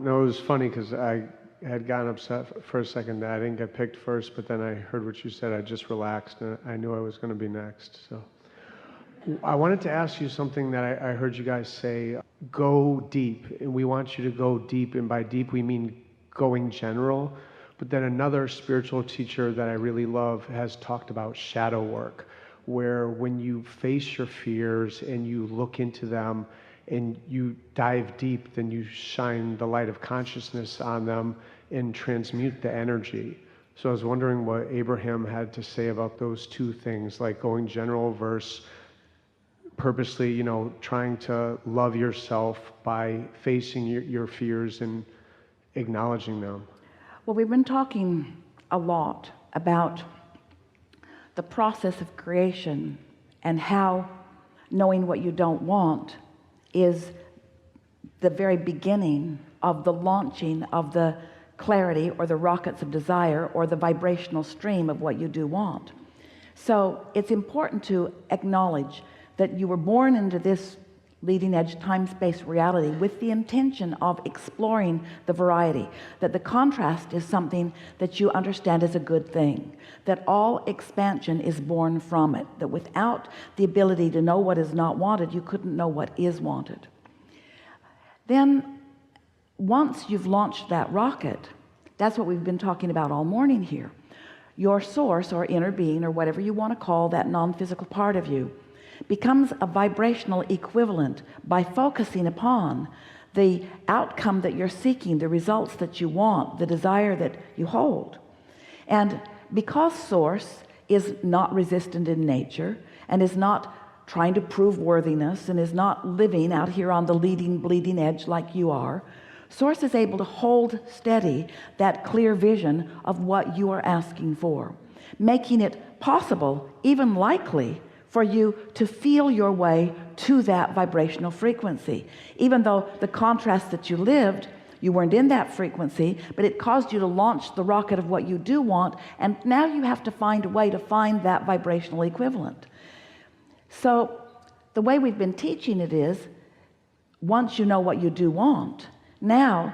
No, it was funny because I had gotten upset for a second that I didn't get picked first, but then I heard what you said. I just relaxed and I knew I was going to be next. So I wanted to ask you something that I heard you guys say, go deep. And we want you to go deep. And by deep, we mean going general. But then another spiritual teacher that I really love has talked about shadow work, where when you face your fears and you look into them and you dive deep, then you shine the light of consciousness on them and transmute the energy. So I was wondering what Abraham had to say about those two things, like going general versus purposely, trying to love yourself by facing your fears and acknowledging them. Well, we've been talking a lot about the process of creation and how knowing what you don't want is the very beginning of the launching of the clarity or the rockets of desire or the vibrational stream of what you do want. So it's important to acknowledge that you were born into this leading edge time-space reality with the intention of exploring the variety, that the contrast is something that you understand as a good thing, that all expansion is born from it, that without the ability to know what is not wanted, you couldn't know what is wanted. Then once you've launched that rocket, that's what we've been talking about all morning here, your source or inner being or whatever you want to call that non-physical part of you becomes a vibrational equivalent by focusing upon the outcome that you're seeking, the results that you want, the desire that you hold. And because source is not resistant in nature and is not trying to prove worthiness and is not living out here on the leading bleeding edge like you are, source is able to hold steady that clear vision of what you are asking for, making it possible, even likely, for you to feel your way to that vibrational frequency. Even though the contrast that you lived, you weren't in that frequency, but it caused you to launch the rocket of what you do want, and now you have to find a way to find that vibrational equivalent. So the way we've been teaching it is, once you know what you do want, now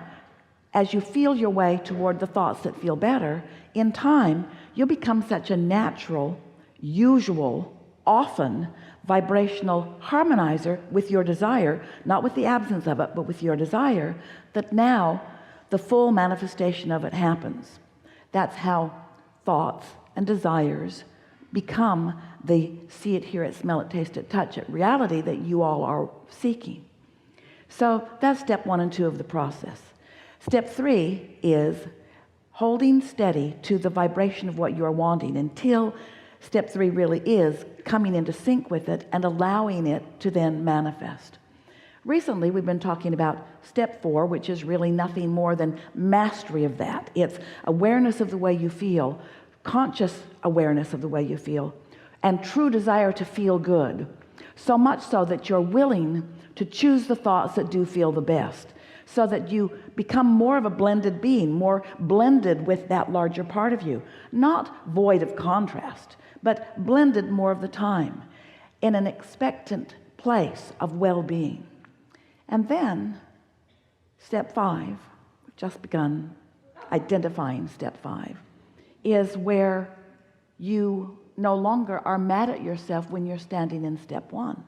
as you feel your way toward the thoughts that feel better, in time you'll become such a natural, usual, often vibrational harmonizer with your desire, not with the absence of it, but with your desire, that now the full manifestation of it happens. That's how thoughts and desires become the see it, hear it, smell it, taste it, touch it reality that you all are seeking. So that's step 1 and 2 of the process. Step 3 is holding steady to the vibration of what you're wanting until step 3 really is coming into sync with it and allowing it to then manifest. Recently we've been talking about step 4, which is really nothing more than mastery of that. It's awareness of the way you feel, conscious awareness of the way you feel, and true desire to feel good, so much so that you're willing to choose the thoughts that do feel the best, so that you become more of a blended being, more blended with that larger part of you, not void of contrast, but blended more of the time in an expectant place of well-being. And then step 5, we've just begun identifying step 5, is where you no longer are mad at yourself when you're standing in step 1.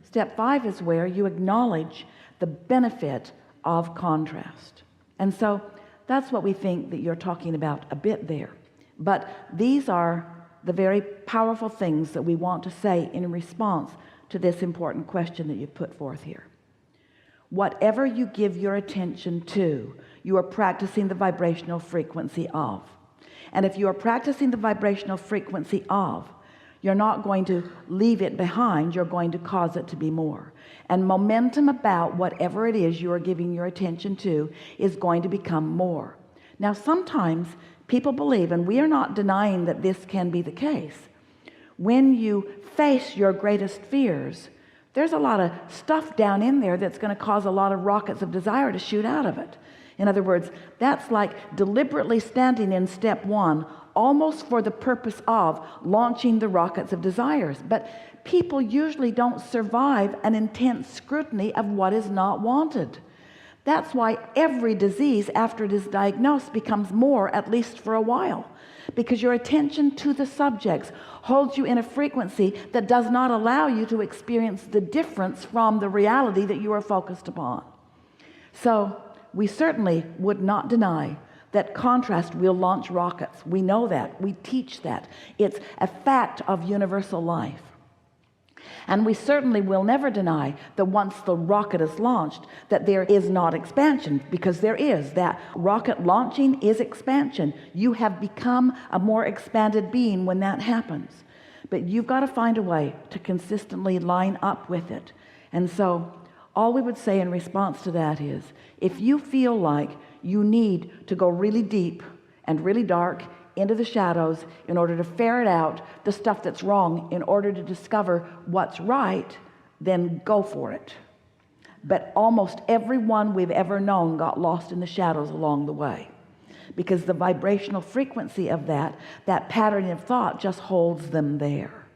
Step 5 is where you acknowledge the benefit of contrast. And so that's what we think that you're talking about a bit there. But these are the very powerful things that we want to say in response to this important question that you put forth here. Whatever you give your attention to, you are practicing the vibrational frequency of. And if you are practicing the vibrational frequency of, you're not going to leave it behind, you're going to cause it to be more. And momentum about whatever it is you are giving your attention to is going to become more. Now sometimes people believe, and we are not denying that this can be the case, when you face your greatest fears, there's a lot of stuff down in there that's going to cause a lot of rockets of desire to shoot out of it. In other words, that's like deliberately standing in step 1 almost for the purpose of launching the rockets of desires. But people usually don't survive an intense scrutiny of what is not wanted. That's why every disease after it is diagnosed becomes more, at least for a while, because your attention to the subjects holds you in a frequency that does not allow you to experience the difference from the reality that you are focused upon. So we certainly would not deny that contrast will launch rockets. We know that. We teach that. It's a fact of universal life. And we certainly will never deny that once the rocket is launched, that there is not expansion, because there is. That rocket launching is expansion. You have become a more expanded being when that happens. But you've got to find a way to consistently line up with it. And so all we would say in response to that is, if you feel like you need to go really deep and really dark into the shadows in order to ferret out the stuff that's wrong in order to discover what's right, then go for it. But almost everyone we've ever known got lost in the shadows along the way, because the vibrational frequency of that pattern of thought just holds them there.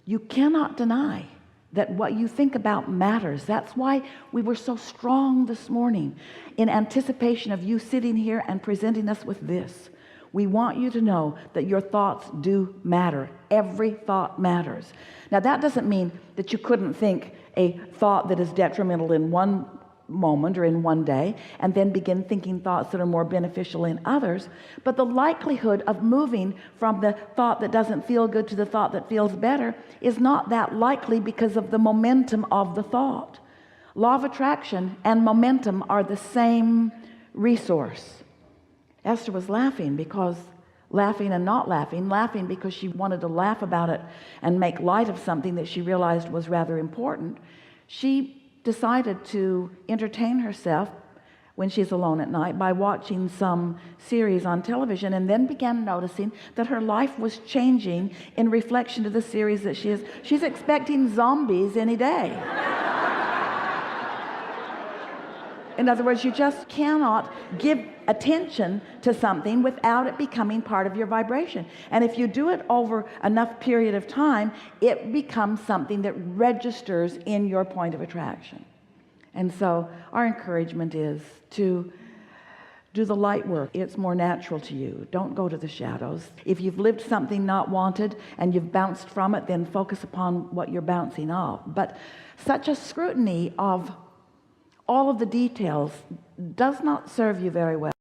You cannot deny that what you think about matters. That's why we were so strong this morning in anticipation of you sitting here and presenting us with this. We want you to know that your thoughts do matter. Every thought matters. Now, that doesn't mean that you couldn't think a thought that is detrimental in one moment or in one day and then begin thinking thoughts that are more beneficial in others. But the likelihood of moving from the thought that doesn't feel good to the thought that feels better is not that likely, because of the momentum of the thought. Law of attraction and momentum are the same resource. Esther was laughing and not laughing because she wanted to laugh about it and make light of something that she realized was rather important. She decided to entertain herself when she's alone at night by watching some series on television, and then began noticing that her life was changing in reflection to the series that she's expecting zombies any day. In other words, you just cannot give attention to something without it becoming part of your vibration. And if you do it over enough period of time, it becomes something that registers in your point of attraction. And so our encouragement is to do the light work. It's more natural to you. Don't go to the shadows. If you've lived something not wanted and you've bounced from it, then focus upon what you're bouncing off. But such a scrutiny of all of the details does not serve you very well.